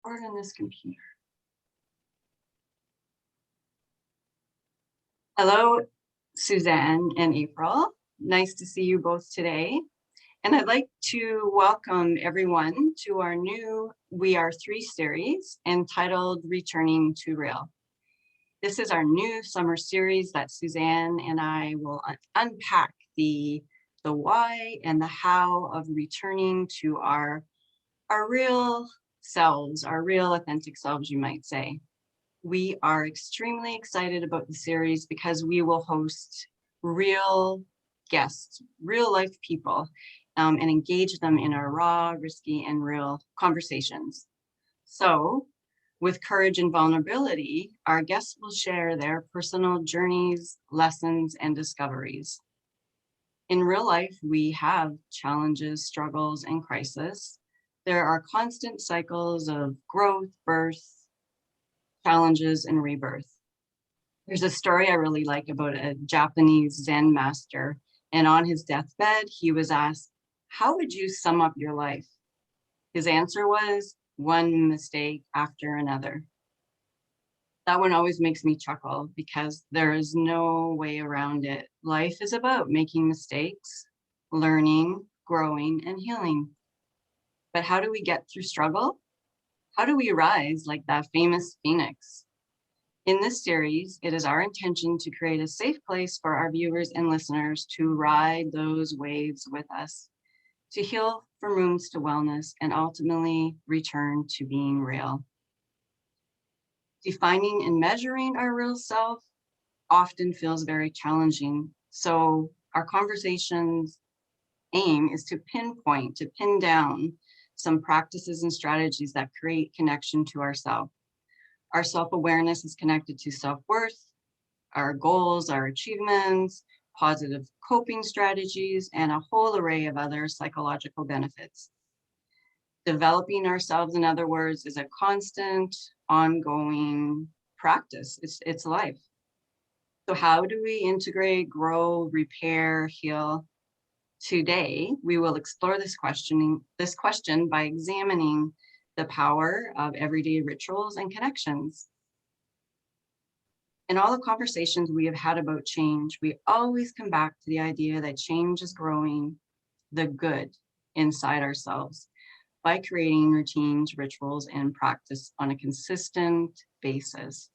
record on this computer. Hello, Suzanne and April. Nice to see you both today. And I'd like to welcome everyone to our new We Are Three series entitled Returning to Real. This is our new summer series that Suzanne and I will unpack the why and the how of returning to our real selves, our real authentic selves, you might say. We are extremely excited about the series because we will host real guests, real life people, and engage them in our raw, risky, and real conversations. So, with courage and vulnerability, our guests will share their personal journeys, lessons, and discoveries. In real life, we have challenges, struggles, and crises. There are constant cycles of growth, birth, challenges, and rebirth. There's a story I really like about a Japanese Zen master, and on his deathbed, he was asked, "How would you sum up your life?" His answer was, "One mistake after another." That one always makes me chuckle because there is no way around it. Life is about making mistakes, learning, growing, and healing. But how do we get through struggle? How do we rise like that famous phoenix? In this series, it is our intention to create a safe place for our viewers and listeners to ride those waves with us, to heal from wounds to wellness, and ultimately return to being real. Defining and measuring our real self often feels very challenging. So our conversation's aim is to pinpoint, to pin down some practices and strategies that create connection to ourself. Our self-awareness is connected to self-worth, our goals, our achievements, positive coping strategies, and a whole array of other psychological benefits. Developing ourselves, in other words, is a constant, ongoing practice. It's life. So how do we integrate, grow, repair, heal? Today, we will explore this question by examining the power of everyday rituals and connections. In all the conversations we have had about change, we always come back to the idea that change is growing the good inside ourselves by creating routines, rituals, and practice on a consistent basis.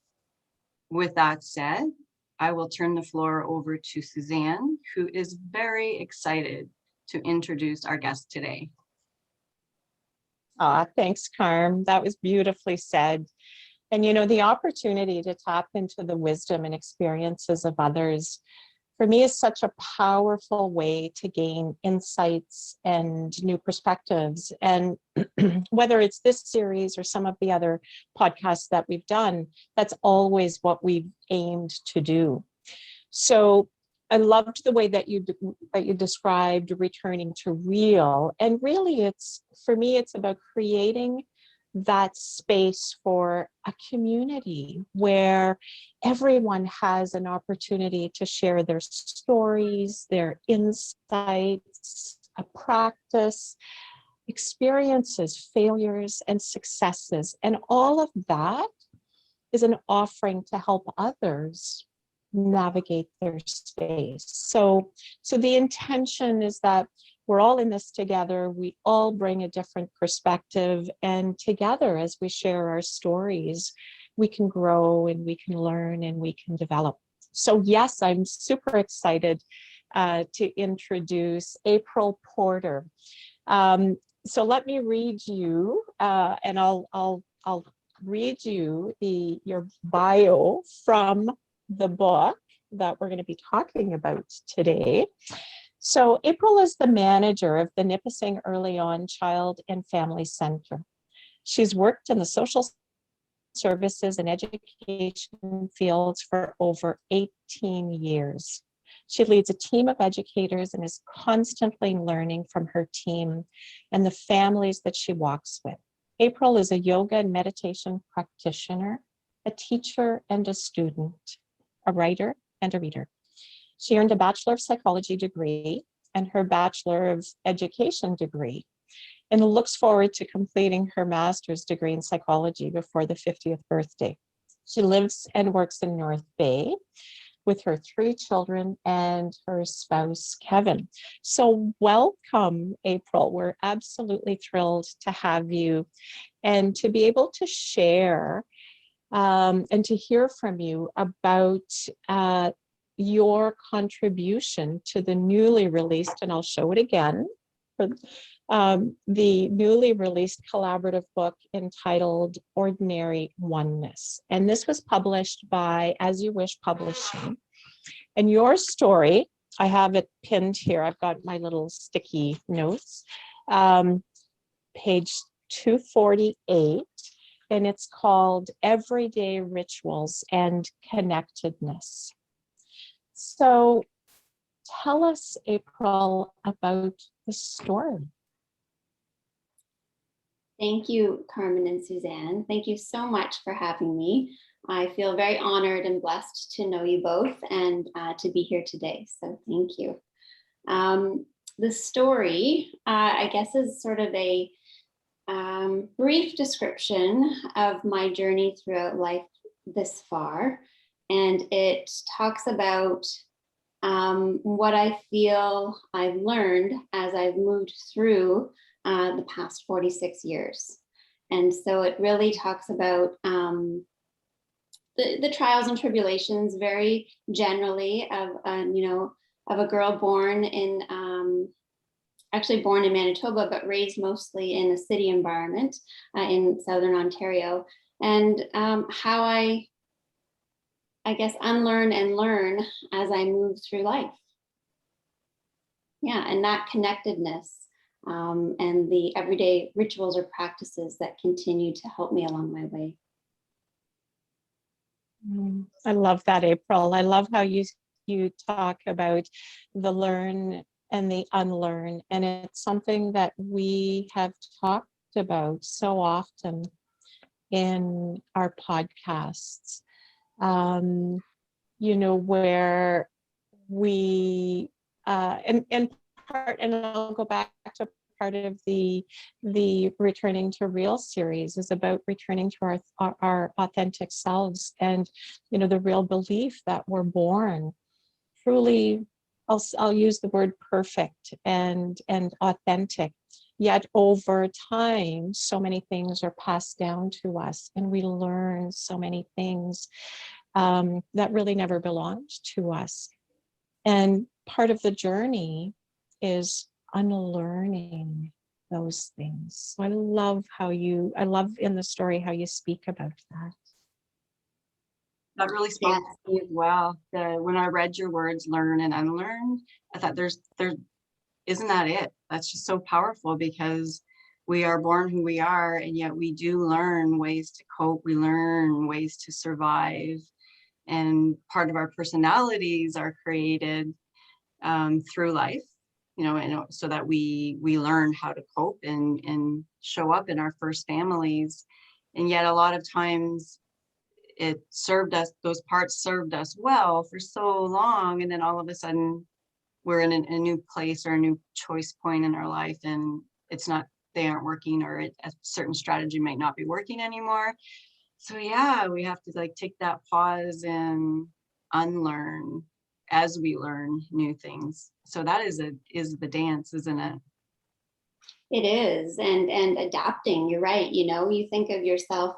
With that said, I will turn the floor over to Suzanne, who is very excited to introduce our guest today. Thanks, Carm. That was beautifully said. And you know, the opportunity to tap into the wisdom and experiences of others, for me, is such a powerful way to gain insights and new perspectives. And whether it's this series or some of the other podcasts that we've done, that's always what we've aimed to do. So I loved the way that you described returning to real. And really, for me, it's about creating that space for a community where everyone has an opportunity to share their stories, their insights, a practice, experiences, failures, and successes. And all of that is an offering to help others navigate their space. So the intention is that we're all in this together. We all bring a different perspective, and together, as we share our stories, we can grow and we can learn and we can develop. So yes, I'm super excited to introduce April Porter. So let me read you, and I'll read you your bio from the book that we're going to be talking about today. So April is the manager of the Nipissing Early On Child and Family Center. She's worked in the social services and education fields for over 18 years. She leads a team of educators and is constantly learning from her team and the families that she walks with. April is a yoga and meditation practitioner, a teacher and a student, a writer and a reader. She earned a Bachelor of Psychology degree and her Bachelor of Education degree. and looks forward to completing her master's degree in psychology before the 50th birthday. She lives and works in North Bay with her 3 children and her spouse, Kevin. So welcome, April. We're absolutely thrilled to have you and to be able to share and to hear from you about your contribution to the newly released, and I'll show it again, the newly released collaborative book entitled Ordinary Oneness. And this was published by As You Wish Publishing. And your story, I have it pinned here. I've got my little sticky notes, page 248, and it's called Everyday Rituals and Connectedness. So tell us, April, about the story. Thank you, Carmen and Suzanne. Thank you so much for having me. I feel very honored and blessed to know you both and to be here today. So thank you. The story, I guess, is sort of a brief description of my journey throughout life this far. And it talks about what I feel I've learned as I've moved through the past 46 years. And so it really talks about the trials and tribulations very generally of, of a girl born in, actually born in Manitoba, but raised mostly in a city environment in Southern Ontario. And how I guess, unlearn and learn as I move through life. Yeah, and that connectedness and the everyday rituals or practices that continue to help me along my way. I love that, April. I love how you talk about the learn and the unlearn. And it's something that we have talked about so often in our podcasts. Where we and I'll go back to part of the Returning to Real series is about returning to our authentic selves, and the real belief that we're born truly, I'll use the word perfect and authentic. Yet over time, so many things are passed down to us, and we learn so many things that really never belonged to us. And part of the journey is unlearning those things. So I love in the story how you speak about that. That really spoke to me as well. When I read your words, learn and unlearn, I thought there isn't that it? That's just so powerful, because we are born who we are, and yet we do learn ways to cope. We learn ways to survive, and part of our personalities are created through life, and so that we learn how to cope and show up in our first families. And yet a lot of times those parts served us well for so long, and then all of a sudden we're in a new place or a new choice point in our life, and they aren't working, or a certain strategy might not be working anymore. So yeah, we have to take that pause and unlearn as we learn new things. So that is the dance, isn't it? It is, and adapting. You're right. You think of yourself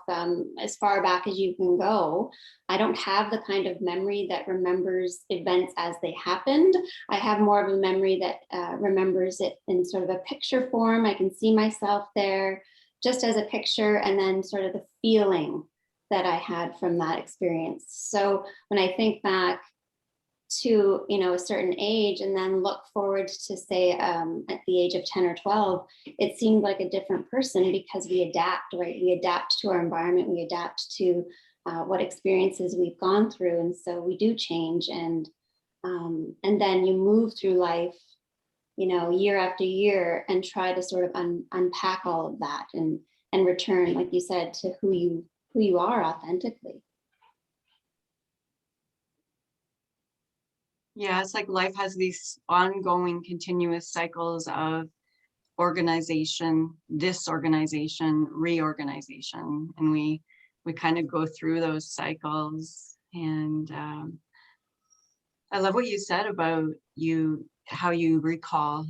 as far back as you can go. I don't have the kind of memory that remembers events as they happened. I have more of a memory that remembers it in sort of a picture form. I can see myself there just as a picture, and then sort of the feeling that I had from that experience. So when I think back to a certain age and then look forward to say at the age of 10 or 12, it seemed like a different person, because we adapt, right? We adapt to our environment, we adapt to what experiences we've gone through, and so we do change, and then you move through life year after year and try to sort of unpack all of that and return, like you said, to who you are authentically. Yeah, it's like life has these ongoing continuous cycles of organization, disorganization, reorganization, and we kind of go through those cycles. And I love what you said about how you recall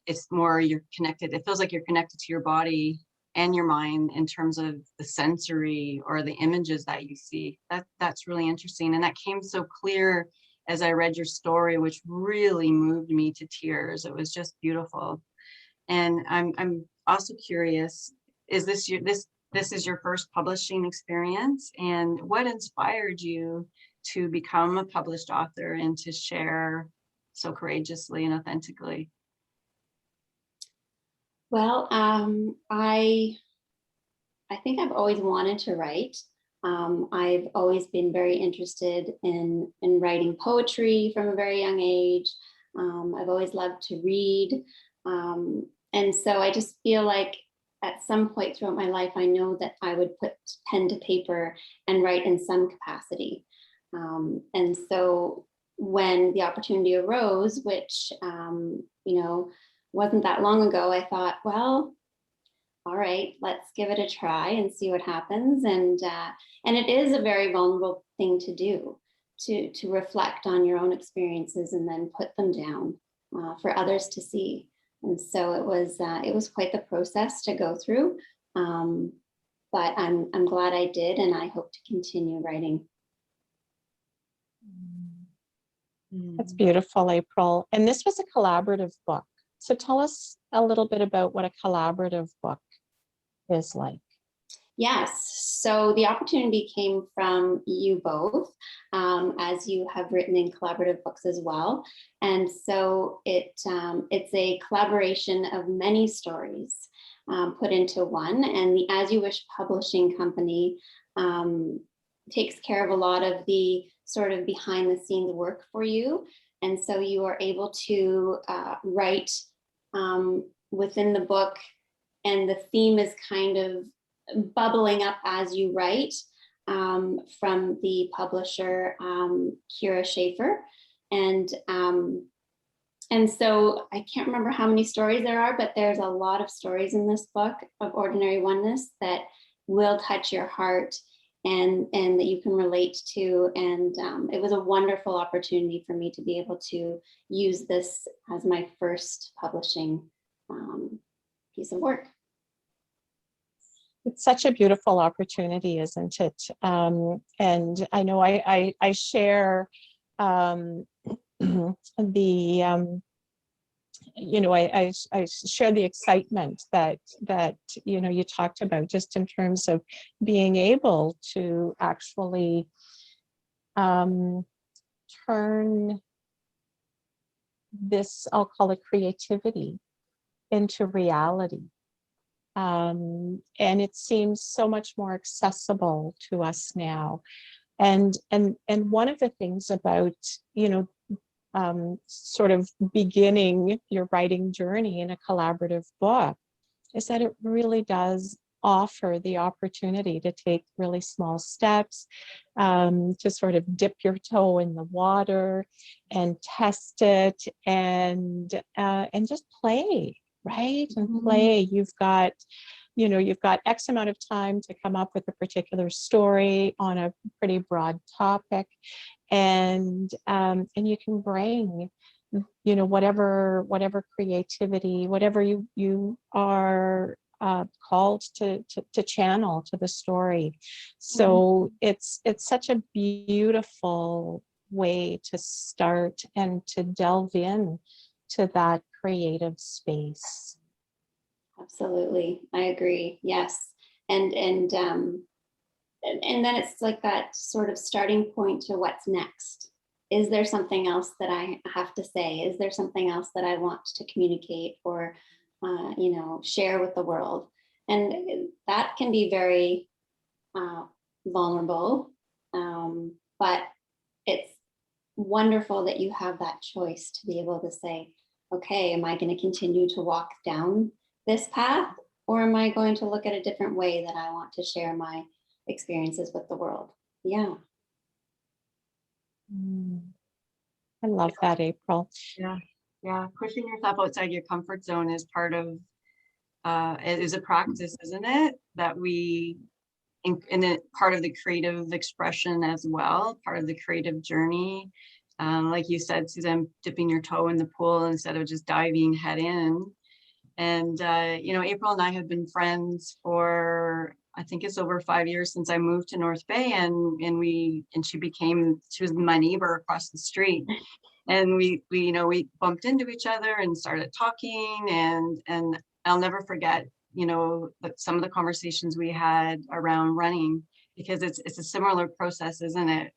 it's more you're connected. It feels like you're connected to your body and your mind in terms of the sensory or the images that you see. That's really interesting, and that came so clear as I read your story, which really moved me to tears. It was just beautiful. And I'm also curious, is this is your first publishing experience, and what inspired you to become a published author and to share so courageously and authentically? Well, I think I've always wanted to write. I've always been very interested in writing poetry from a very young age. I've always loved to read. And so I just feel like at some point throughout my life, I know that I would put pen to paper and write in some capacity. And so when the opportunity arose, which, wasn't that long ago, I thought, well, all right, let's give it a try and see what happens. And it is a very vulnerable thing to do, to reflect on your own experiences and then put them down for others to see. And so it was quite the process to go through. But I'm glad I did, and I hope to continue writing. That's beautiful, April. And this was a collaborative book. So tell us a little bit about what a collaborative book is like. Yes, so the opportunity came from you both, as you have written in collaborative books as well. And so it's a collaboration of many stories put into one. And the As You Wish Publishing Company takes care of a lot of the sort of behind the scenes work for you. And so you are able to write within the book, and the theme is kind of bubbling up as you write, from the publisher, Kira Schaefer. And so I can't remember how many stories there are, but there's a lot of stories in this book of Ordinary Oneness that will touch your heart and that you can relate to. And it was a wonderful opportunity for me to be able to use this as my first publishing piece of work. It's such a beautiful opportunity, isn't it? And I know I share I share the excitement that you talked about, just in terms of being able to actually turn this, I'll call it creativity, into reality. And it seems so much more accessible to us now. And one of the things about, sort of beginning your writing journey in a collaborative book is that it really does offer the opportunity to take really small steps, to sort of dip your toe in the water and test it, and just play. Right? And play. You've got X amount of time to come up with a particular story on a pretty broad topic, and you can bring, whatever creativity, whatever you are called to channel to the story. So it's such a beautiful way to start and to delve in to that creative space. Absolutely, I agree. Yes, and then it's like that sort of starting point to what's next. Is there something else that I have to say? Is there something else that I want to communicate or share with the world? And that can be very vulnerable, but it's wonderful that you have that choice to be able to say, okay, am I going to continue to walk down this path, or am I going to look at a different way that I want to share my experiences with the world? Yeah. I love that, April. Yeah. Yeah, pushing yourself outside your comfort zone is part of is a practice, isn't it? That we and it part of the creative expression as well, part of the creative journey. Like you said, Suzanne, dipping your toe in the pool instead of just diving head in. And you know, April and I have been friends for, I think it's over 5 years since I moved to North Bay, and she was my neighbor across the street. And we you know, we bumped into each other and started talking, and I'll never forget, you know, some of the conversations we had around running, because it's a similar process, isn't it?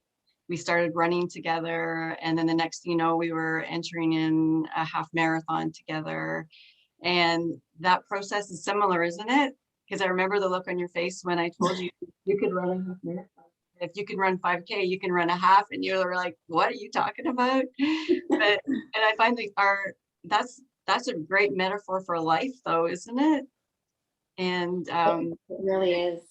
We started running together, and then the next thing you know, we were entering in a half marathon together. And that process is similar, isn't it? Because I remember the look on your face when I told you you could run a half marathon. If you can run 5K, you can run a half, and you were like, "What are you talking about?" But and I find that that's a great metaphor for life, though, isn't it? And It really is.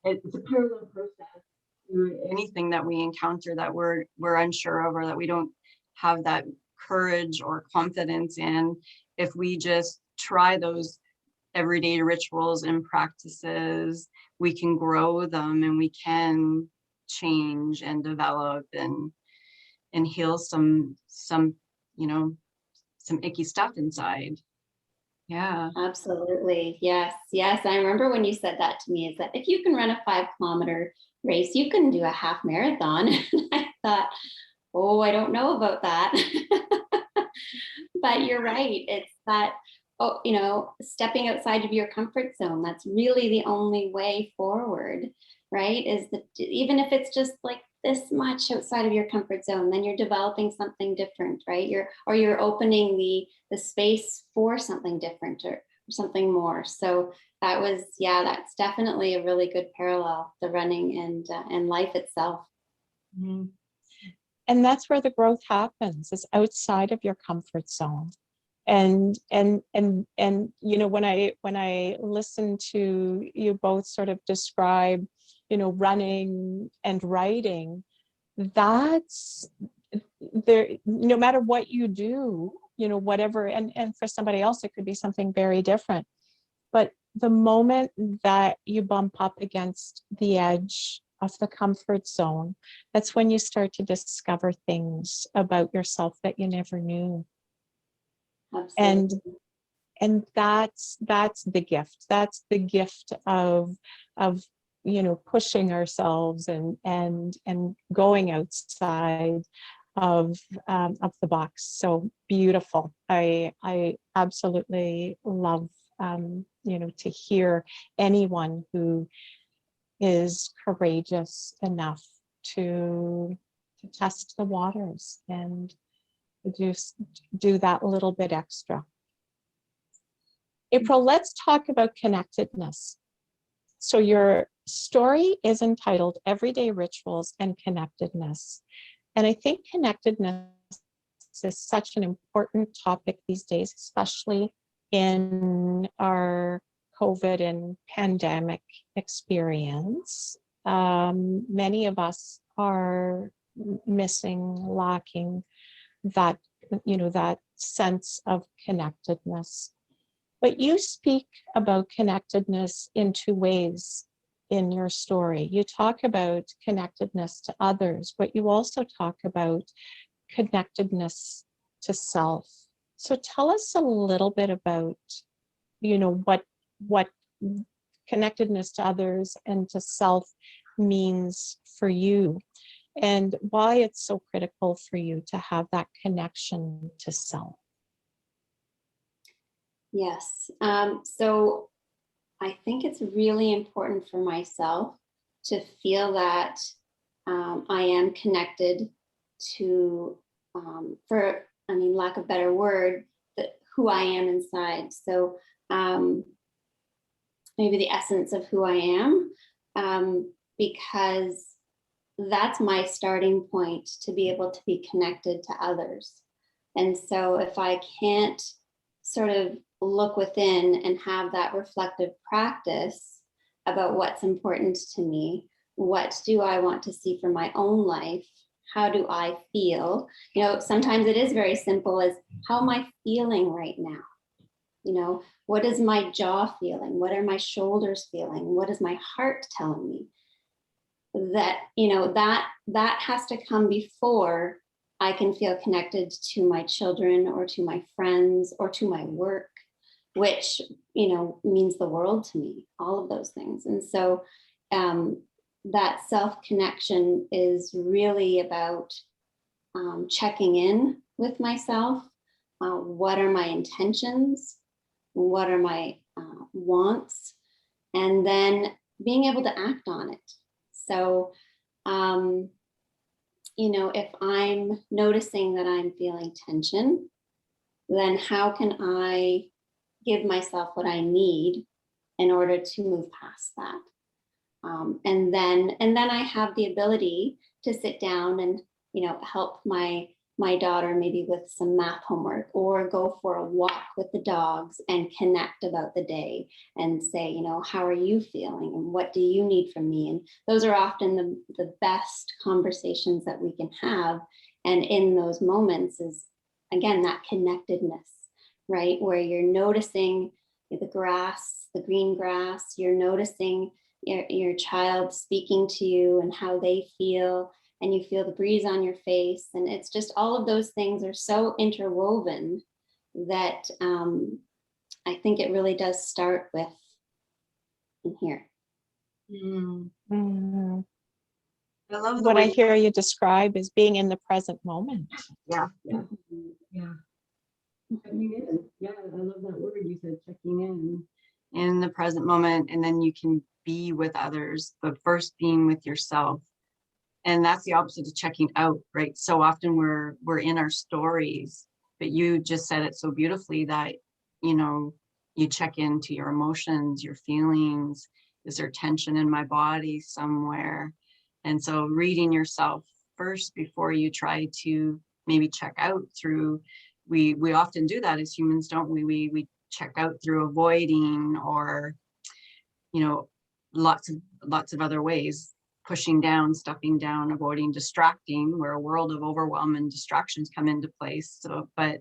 it's a parallel process to anything that we encounter that we're unsure of, or that we don't have that courage or confidence in. If we just try those everyday rituals and practices, we can grow them, and we can change and develop and heal some you know, some icky stuff inside. Yeah. Absolutely. Yes. Yes. I remember when you said that to me, is that if you can run a 5 kilometer race, you can do a half marathon. And I thought, oh, I don't know about that. But you're right. It's that, oh, you know, stepping outside of your comfort zone. That's really the only way forward, right? Is that even if it's just like this much outside of your comfort zone, then you're developing something different, right? You're opening the space for something different, or something more. So that was, yeah, that's definitely a really good parallel, the running and life itself. Mhm. And that's where the growth happens, is outside of your comfort zone. And you know, when I listen to you both sort of describe, you know, running and writing, that's there, no matter what you do, you know, whatever, and for somebody else it could be something very different, but the moment that you bump up against the edge of the comfort zone, that's when you start to discover things about yourself that you never knew. and Absolutely. and that's the gift. That's the gift of you know, pushing ourselves and going outside of the box. So beautiful. I absolutely love you know, to hear anyone who is courageous enough to test the waters and just do that little bit extra. April, let's talk about connectedness. So your story is entitled Everyday Rituals and Connectedness. And I think connectedness is such an important topic these days, especially in our COVID and pandemic experience. Many of us are missing, lacking that, you know, that sense of connectedness. But you speak about connectedness in two ways in your story. You talk about connectedness to others, but you also talk about connectedness to self. So tell us a little bit about, you know, what connectedness to others and to self means for you, and why it's so critical for you to have that connection to self. Yes. So I think it's really important for myself to feel that I am connected to, I mean, lack of better word, who I am inside. So maybe the essence of who I am, because that's my starting point to be able to be connected to others. And so if I can't sort of look within and have that reflective practice about what's important to me, what do I want to see for my own life, how do I feel? Sometimes it is very simple as, how am I feeling right now? What is my jaw feeling? What are my shoulders feeling? What is my heart telling me? That has to come before I can feel connected to my children or to my friends or to my work, which, means the world to me, all of those things. And so that self-connection is really about checking in with myself. What are my intentions? What are my wants? And then being able to act on it. So, if I'm noticing that I'm feeling tension, then how can I give myself what I need in order to move past that? And then I have the ability to sit down and, help my daughter maybe with some math homework, or go for a walk with the dogs and connect about the day and say, how are you feeling and what do you need from me? And those are often the best conversations that we can have. And in those moments is, again, that connectedness, right? Where you're noticing the grass, the green grass, you're noticing your child speaking to you and how they feel, and you feel the breeze on your face. And it's just, all of those things are so interwoven that I think it really does start with in here. Mm-hmm. I love what I hear you describe is being in the present moment. Yeah. Checking in. Yeah, I love that word you said, checking in the present moment. And then you can be with others, but first being with yourself. And that's the opposite of checking out, right? So often we're in our stories, but you just said it so beautifully that, you check into your emotions, your feelings. Is there tension in my body somewhere? And so reading yourself first before you try to maybe check out through, we often do that as humans, don't we? We check out through avoiding, or, lots of other ways. Pushing down, stuffing down, avoiding, distracting, where a world of overwhelm and distractions come into place. So, but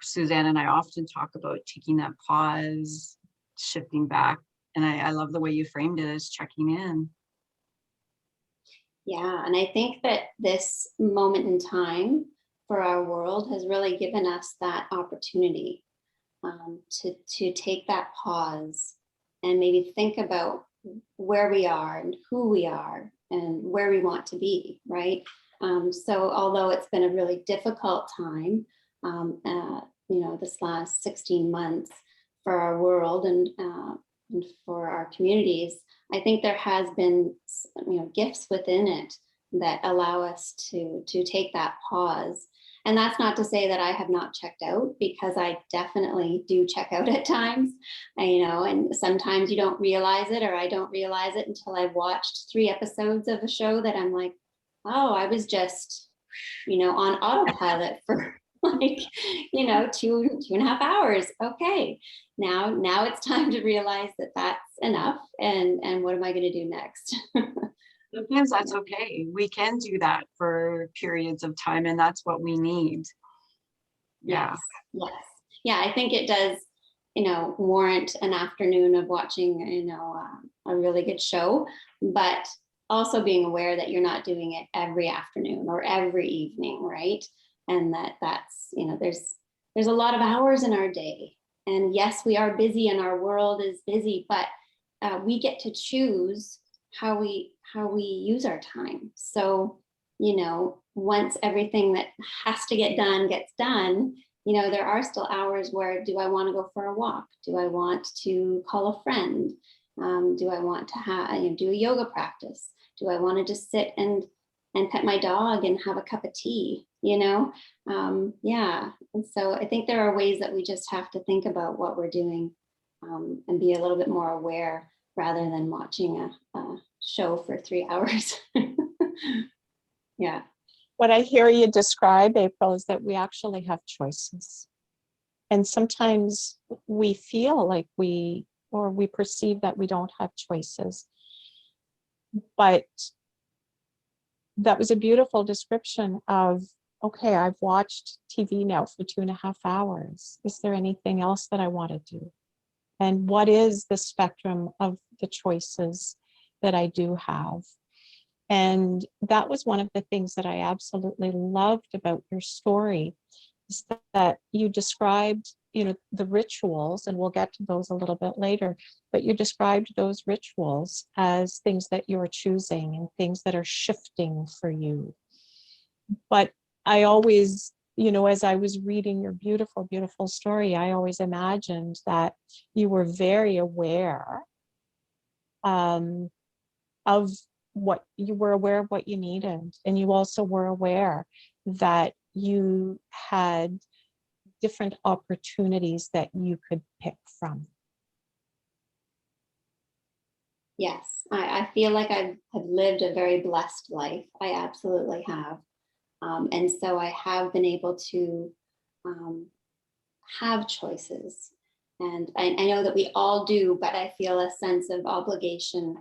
Suzanne and I often talk about taking that pause, shifting back. And I love the way you framed it as checking in. Yeah, and I think that this moment in time for our world has really given us that opportunity to take that pause and maybe think about where we are and who we are and where we want to be, right? So although it's been a really difficult time, this last 16 months for our world and for our communities, I think there has been, gifts within it that allow us to take that pause. And that's not to say that I have not checked out, because I definitely do check out at times, and sometimes you don't realize it, or I don't realize it until I've watched 3 episodes of a show that I'm like, oh, I was just, on autopilot for like, 2.5 hours. Okay, now it's time to realize that that's enough. And what am I going to do next? Sometimes that's okay. We can do that for periods of time, and that's what we need. Yeah. Yes. Yeah, I think it does, warrant an afternoon of watching, a really good show, but also being aware that you're not doing it every afternoon or every evening, right? And that's, there's a lot of hours in our day. And yes, we are busy and our world is busy, but we get to choose how we use our time. So, once everything that has to get done gets done, there are still hours where, do I want to go for a walk? Do I want to call a friend? Do I want to do a yoga practice? Do I want to just sit and pet my dog and have a cup of tea? Yeah. And so I think there are ways that we just have to think about what we're doing and be a little bit more aware, rather than watching a show for 3 hours. Yeah. What I hear you describe, April, is that we actually have choices. And sometimes we feel like we perceive that we don't have choices. But that was a beautiful description of, okay, I've watched TV now for 2.5 hours. Is there anything else that I want to do? And what is the spectrum of the choices that I do have? And that was one of the things that I absolutely loved about your story, is that you described, the rituals, and we'll get to those a little bit later, but you described those rituals as things that you're choosing and things that are shifting for you. But I always, as I was reading your beautiful, beautiful story, I always imagined that you were very aware of what you were aware of what you needed. And you also were aware that you had different opportunities that you could pick from. Yes, I feel like I have lived a very blessed life. I absolutely have. And so I have been able to have choices. And I know that we all do, but I feel a sense of obligation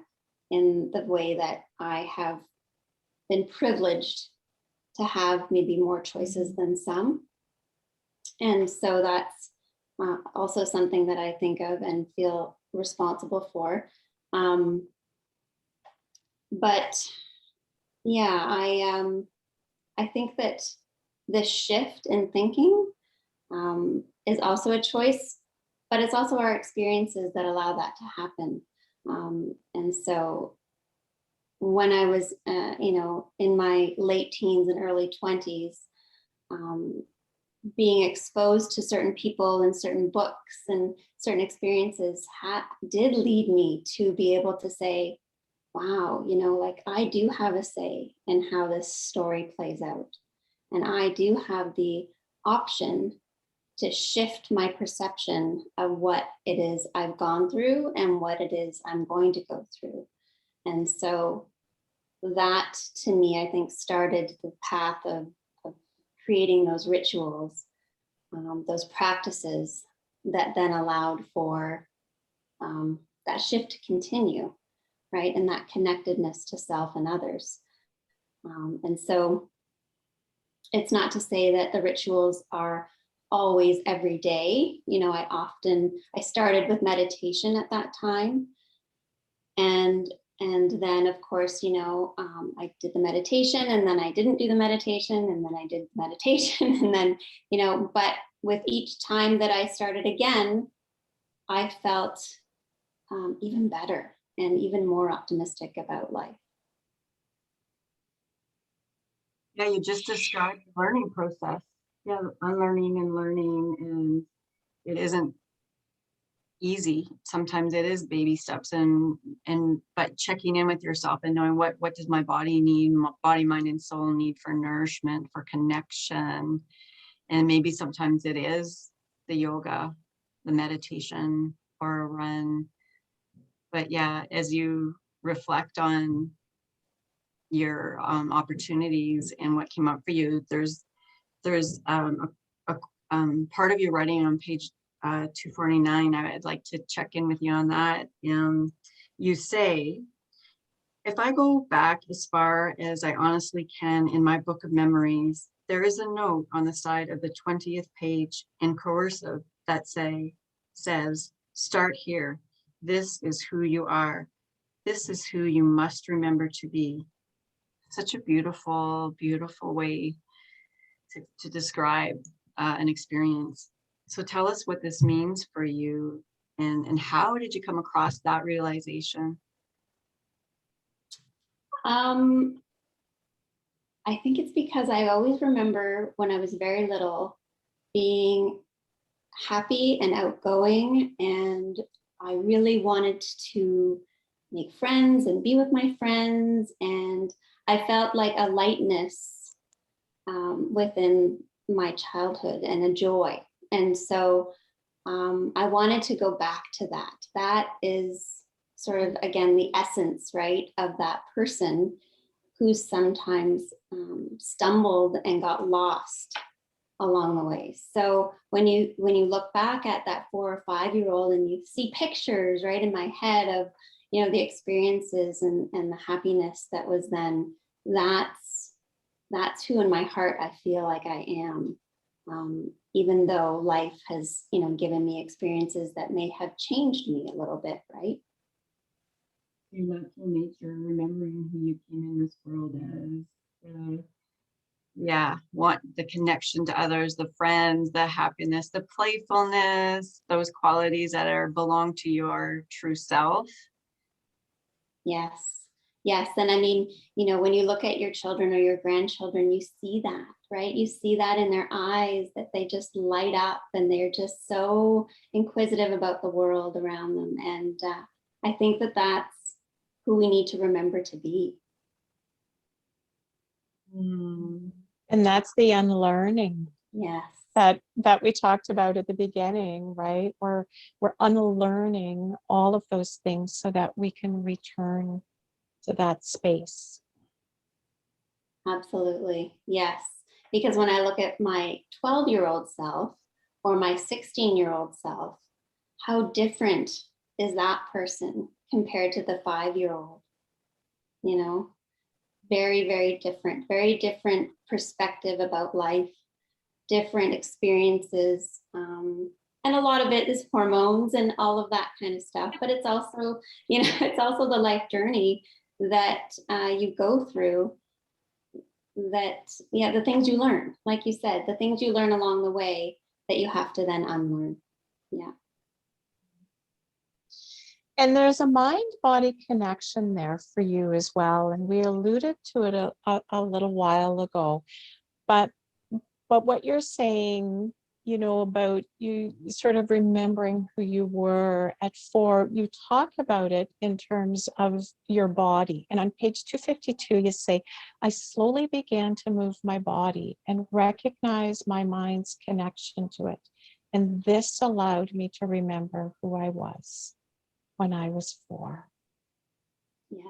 in the way that I have been privileged to have maybe more choices than some. And so that's also something that I think of and feel responsible for. But yeah, I think that the shift in thinking is also a choice, but it's also our experiences that allow that to happen. And so when I was, in my late teens and early 20s, being exposed to certain people and certain books and certain experiences did lead me to be able to say, wow, like I do have a say in how this story plays out. And I do have the option to shift my perception of what it is I've gone through and what it is I'm going to go through. And so that, to me, I think started the path of creating those rituals, those practices that then allowed for that shift to continue, right? And that connectedness to self and others. And so it's not to say that the rituals are always every day. I started with meditation at that time. And then, of course, I did the meditation, and then I didn't do the meditation, and then I did meditation, and then, but with each time that I started again, I felt even better and even more optimistic about life. Yeah, you just described the learning process. Yeah, unlearning and learning, and it isn't easy. Sometimes it is baby steps, but checking in with yourself and knowing what does my body need, my body, mind, and soul need for nourishment, for connection. And maybe sometimes it is the yoga, the meditation, or a run. But yeah, as you reflect on your opportunities and what came up for you, there's a part of your writing on page 249. I'd like to check in with you on that. You say, if I go back as far as I honestly can in my book of memories, there is a note on the side of the 20th page in cursive that says, start here. This is who you are. This is who you must remember to be. Such a beautiful, beautiful way to describe an experience. So tell us what this means for you, and how did you come across that realization? I think it's because I always remember when I was very little being happy and outgoing, and I really wanted to make friends and be with my friends, and I felt like a lightness within my childhood and a joy. And so I wanted to go back to that. That is sort of, again, the essence, right, of that person who sometimes stumbled and got lost along the way. So when you look back at that 4 or 5-year-old and you see pictures right in my head of, the experiences and the happiness that was then that's who in my heart I feel like I am. Even though life has, given me experiences that may have changed me a little bit, right? Your natural nature, remembering who you came in this world as. Want the connection to others, the friends, the happiness, the playfulness, those qualities that belong to your true self. Yes. Yes. And I mean, when you look at your children or your grandchildren, you see that, right? You see that in their eyes, that they just light up and they're just so inquisitive about the world around them. And I think that that's who we need to remember to be. And that's the unlearning. Yes. That we talked about at the beginning, right? We're unlearning all of those things so that we can return to that space. Absolutely. Yes. Because when I look at my 12-year-old self or my 16-year-old self, how different is that person compared to the 5-year-old? Very, very different perspective about life, different experiences. And a lot of it is hormones and all of that kind of stuff. But it's also, it's also the life journey that you go through, that, the things you learn, like you said, the things you learn along the way that you have to then unlearn. Yeah. And there's a mind-body connection there for you as well. And we alluded to it a little while ago. But what you're saying, about you sort of remembering who you were at 4, you talk about it in terms of your body. And on page 252, you say, I slowly began to move my body and recognize my mind's connection to it. And this allowed me to remember who I was when I was 4. Yes.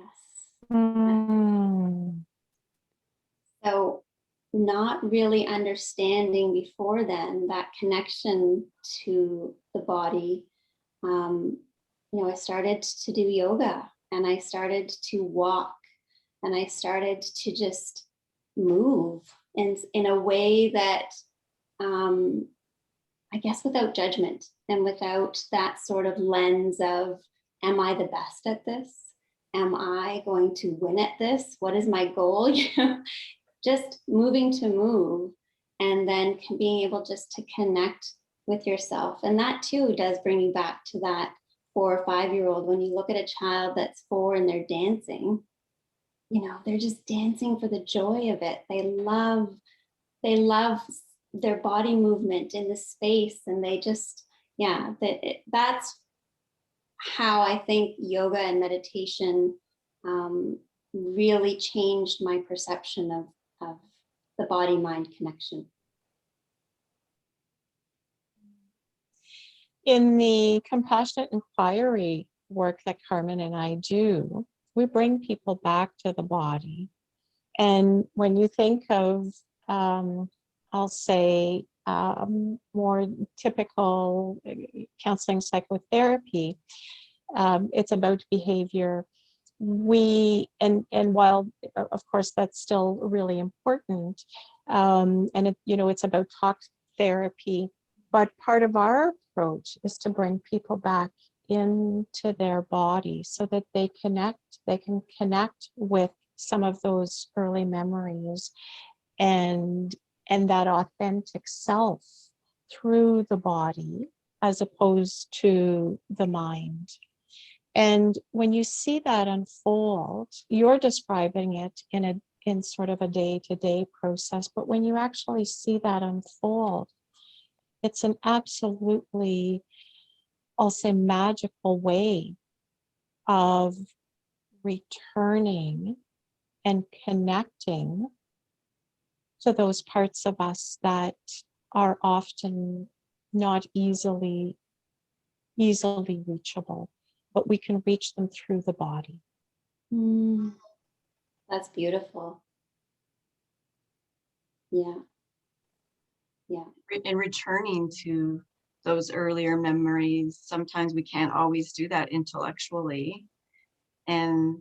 So not really understanding before then that connection to the body. I started to do yoga and I started to walk and I started to just move in a way that, I guess, without judgment and without that sort of lens of, am I the best at this? Am I going to win at this? What is my goal? Just moving to move, and then being able just to connect with yourself. And that too does bring you back to that 4 or 5-year-old. When you look at a child that's 4 and they're dancing, they're just dancing for the joy of it. They love their body movement in the space, and they just, that's how I think yoga and meditation really changed my perception of the body-mind connection. in the compassionate inquiry work that Carmen and I do, we bring people back to the body. And when you think of, I'll say, more typical counseling psychotherapy, it's about behavior. And while of course that's still really important, and it's about talk therapy, but part of our approach is to bring people back into their body so that they can connect with some of those early memories and that authentic self through the body as opposed to the mind. And when you see that unfold, you're describing it in sort of a day-to-day process, but when you actually see that unfold, it's an absolutely, I'll say, magical way of returning and connecting to those parts of us that are often not easily reachable, but we can reach them through the body. That's beautiful. Yeah. And returning to those earlier memories, sometimes we can't always do that intellectually. And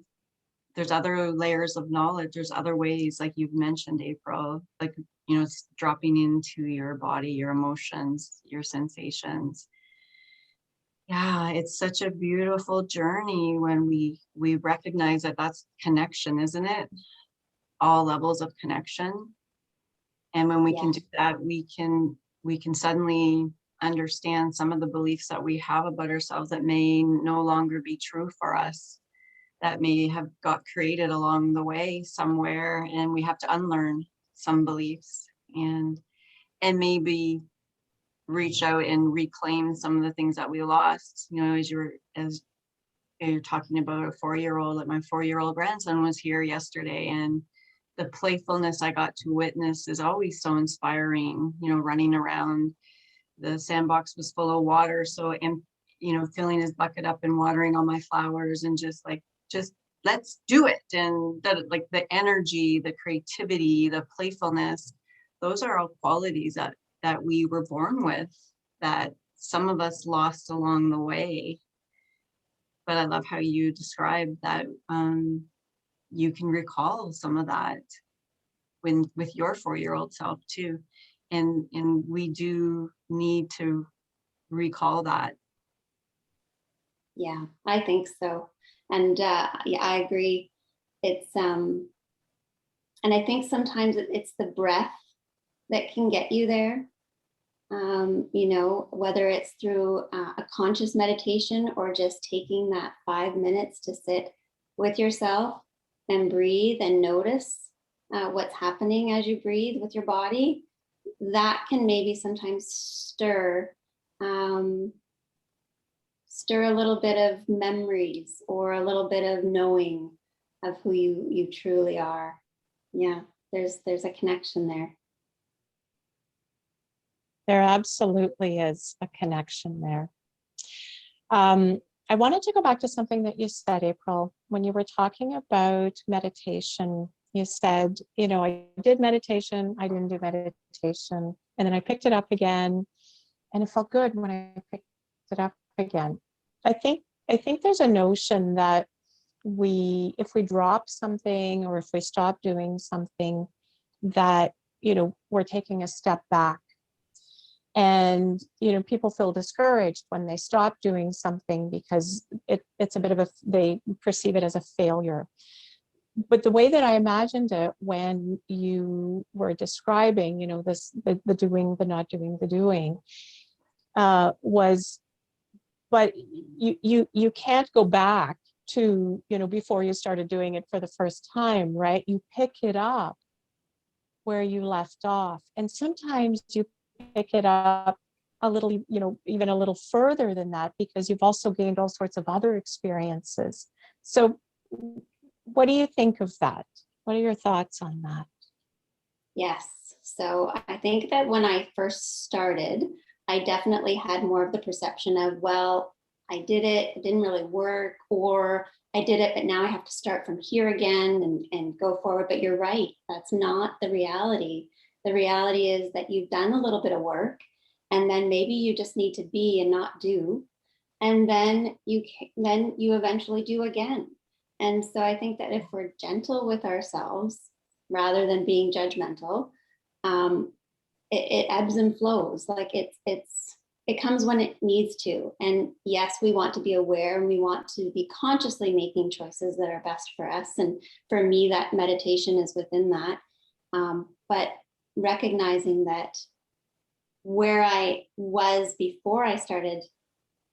there's other layers of knowledge. There's other ways, like you've mentioned, April, like, it's dropping into your body, your emotions, your sensations. Yeah, it's such a beautiful journey when we recognize that that's connection, isn't it? All levels of connection. And when we can do that, we can suddenly understand some of the beliefs that we have about ourselves that may no longer be true for us, that may have got created along the way somewhere, and we have to unlearn some beliefs and maybe reach out and reclaim some of the things that we lost. As you're talking about a 4-year-old, like my 4-year-old grandson was here yesterday, and the playfulness I got to witness is always so inspiring. Running around, the sandbox was full of water, so, and filling his bucket up and watering all my flowers, and just let's do it. And that, like, the energy, the creativity, the playfulness, those are all qualities that we were born with, that some of us lost along the way. But I love how you described that you can recall some of that with your 4-year-old self too. And we do need to recall that. Yeah, I think so. And yeah, I agree. It's and I think sometimes it's the breath that can get you there. Whether it's through a conscious meditation or just taking that 5 minutes to sit with yourself and breathe and notice what's happening as you breathe with your body, that can maybe sometimes stir a little bit of memories or a little bit of knowing of who you truly are. Yeah, there's a connection there. There absolutely is a connection there. I wanted to go back to something that you said, April, when you were talking about meditation. You said, I did meditation, I didn't do meditation, and then I picked it up again, and it felt good when I picked it up again. I think there's a notion that if we drop something or if we stop doing something, that, we're taking a step back. And, people feel discouraged when they stop doing something because it's a bit of they perceive it as a failure. But the way that I imagined it when you were describing, the doing, the not doing, the doing, was, but you can't go back to, before you started doing it for the first time, right? You pick it up where you left off. And sometimes you pick it up a little, even a little further than that, because you've also gained all sorts of other experiences. So what do you think of that? What are your thoughts on that? Yes. So I think that when I first started, I definitely had more of the perception of, well, I did it, it didn't really work, or I did it, but now I have to start from here again and go forward. But you're right, that's not the reality. The reality is that you've done a little bit of work, and then maybe you just need to be and not do. And then you eventually do again. And so I think that if we're gentle with ourselves rather than being judgmental, it ebbs and flows. Like it comes when it needs to. And yes, we want to be aware and we want to be consciously making choices that are best for us. And for me, that meditation is within that. But recognizing that where I was before I started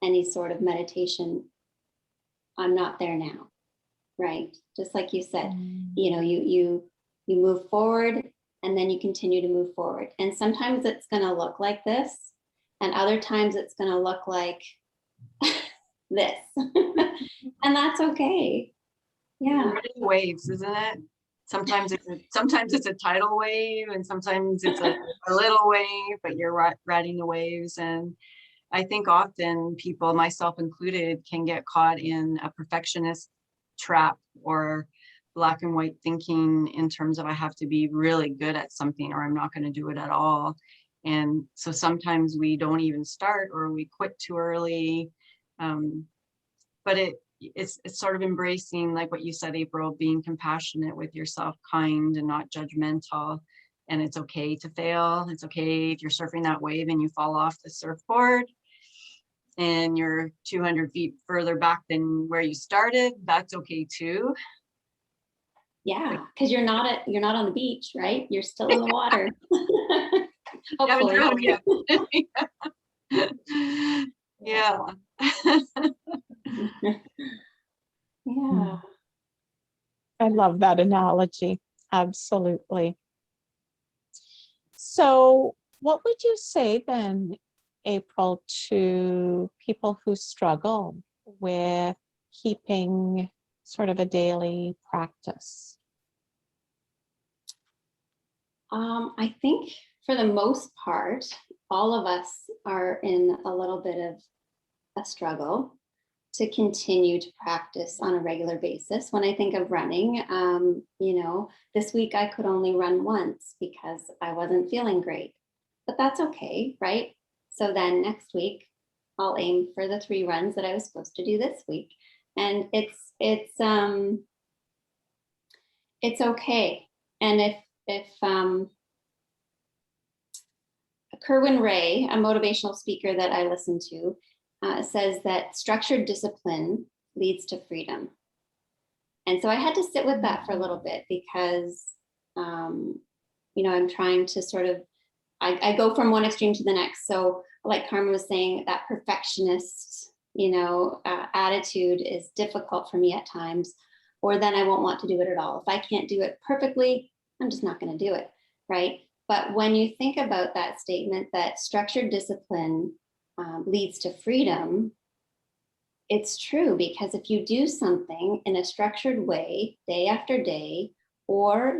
any sort of meditation, I'm not there now, right? Just like you said, you move forward and then you continue to move forward. And sometimes it's going to look like this, and other times it's going to look like this. And that's okay. Yeah. Waves, isn't it? Sometimes it's a tidal wave, and sometimes it's a little wave, but you're riding the waves. And I think often people, myself included, can get caught in a perfectionist trap or black and white thinking in terms of I have to be really good at something or I'm not going to do it at all. And so sometimes we don't even start, or we quit too early. But it's sort of embracing, like what you said, April, being compassionate with yourself, kind and not judgmental. And it's okay to fail. It's okay if you're surfing that wave and you fall off the surfboard and you're 200 feet further back than where you started. That's okay too. Yeah, because you're not on the beach, right? You're still in the water. Hopefully. Yeah. Yeah. I love that analogy. Absolutely. So what would you say then, April, to people who struggle with keeping sort of a daily practice? I think for the most part, all of us are in a little bit of a struggle to continue to practice on a regular basis. When I think of running, this week I could only run once because I wasn't feeling great, but that's okay, right? So then next week I'll aim for the 3 runs that I was supposed to do this week. And it's okay. And if Kerwin Ray, a motivational speaker that I listen to, says that structured discipline leads to freedom. And so I had to sit with that for a little bit because, I'm trying to sort of, I go from one extreme to the next. So like Carmen was saying, that perfectionist, attitude is difficult for me at times, or then I won't want to do it at all. If I can't do it perfectly, I'm just not going to do it, right? But when you think about that statement that structured discipline leads to freedom, it's true, because if you do something in a structured way, day after day, or,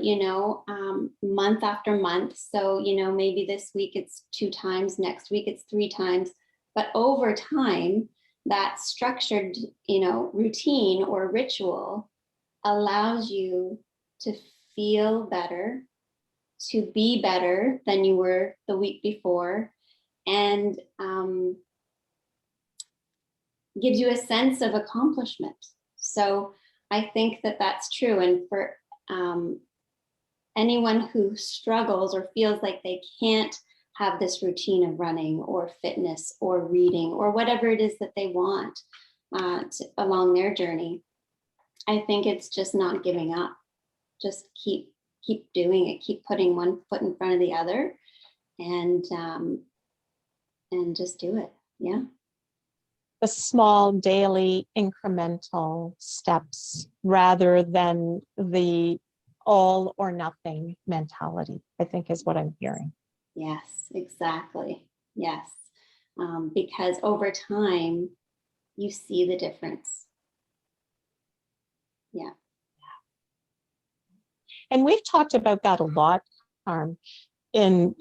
month after month, so, maybe this week it's 2 times, next week it's 3 times, but over time, that structured, routine or ritual allows you to feel better, to be better than you were the week before, and gives you a sense of accomplishment. So I think that that's true. And for anyone who struggles or feels like they can't have this routine of running or fitness or reading or whatever it is that they want along their journey, I think it's just not giving up. Just keep doing it. Keep putting one foot in front of the other, and just do it. Yeah. The small daily incremental steps rather than the all or nothing mentality, I think is what I'm hearing. Yes, exactly. Yes. Because over time, you see the difference. Yeah. And we've talked about that a lot, Carm. It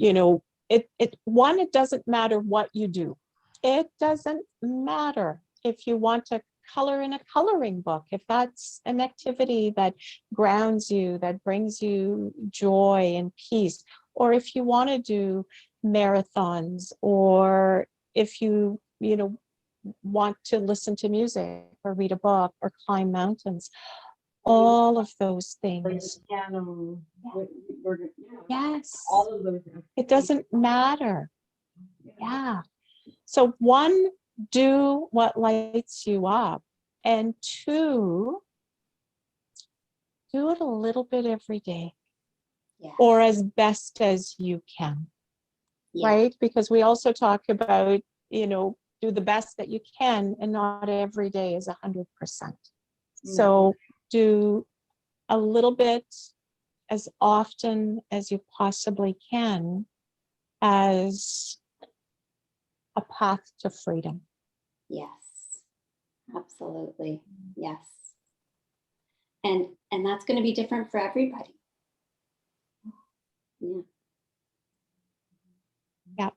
doesn't matter what you do. It doesn't matter if you want to color in a coloring book, if that's an activity that grounds you, that brings you joy and peace, or if you want to do marathons, or if you want to listen to music or read a book or climb mountains. All of those things. Piano. Yes. All of those. It doesn't matter. Yeah. So 1, do what lights you up. And 2, do it a little bit every day. Yes. Or as best as you can. Yeah. Right? Because we also talk about, do the best that you can, and not every day is 100%. So do a little bit as often as you possibly can as a path to freedom. Yes, absolutely. Yes. And that's going to be different for everybody. Yeah. Yeah.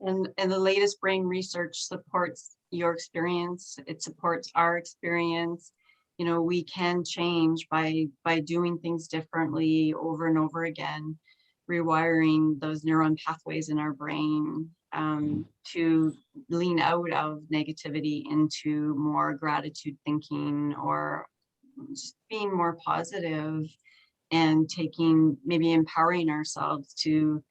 And the latest brain research supports your experience. It supports our experience. We can change by doing things differently over and over again, rewiring those neuron pathways in our brain. to lean out of negativity into more gratitude thinking, or just being more positive and maybe empowering ourselves to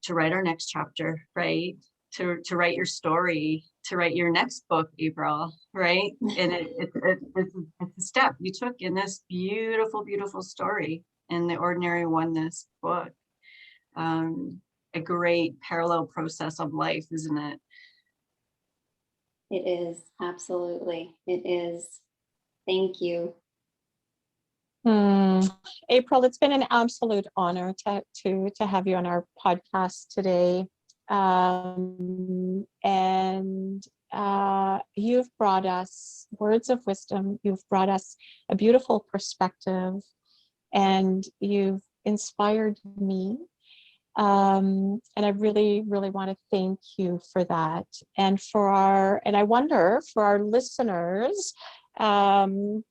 write our next chapter, right? To write your story, to write your next book, April, right? And it's a step you took in this beautiful, beautiful story in the Ordinary Oneness book. A great parallel process of life, isn't it? It is, absolutely. It is. Thank you. April, it's been an absolute honor to have you on our podcast today. You've brought us words of wisdom. You've brought us a beautiful perspective, and you've inspired me. And I really, really want to thank you for that. And I wonder for our listeners, and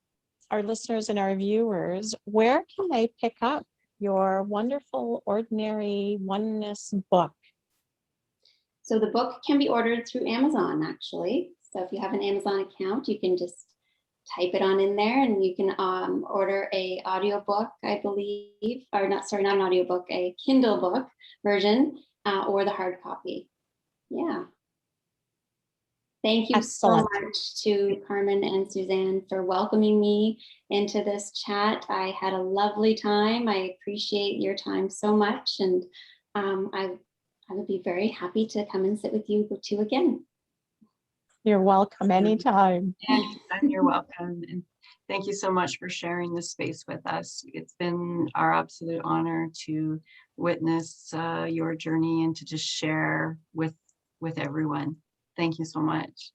our viewers, where can they pick up your wonderful Ordinary Oneness book? So the book can be ordered through Amazon, actually. So if you have an Amazon account, you can just type it on in there, and you can order a audiobook, I believe, or not an audiobook, a Kindle book version, or the hard copy. Yeah. Thank you Excellent. so much to Carmen and Suzanne for welcoming me into this chat. I had a lovely time. I appreciate your time so much, and I would be very happy to come and sit with you two again. You're welcome anytime. And you're welcome. And thank you so much for sharing this space with us. It's been our absolute honor to witness your journey and to just share with everyone. Thank you so much.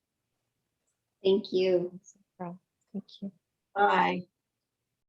Thank you. Thank you. Bye.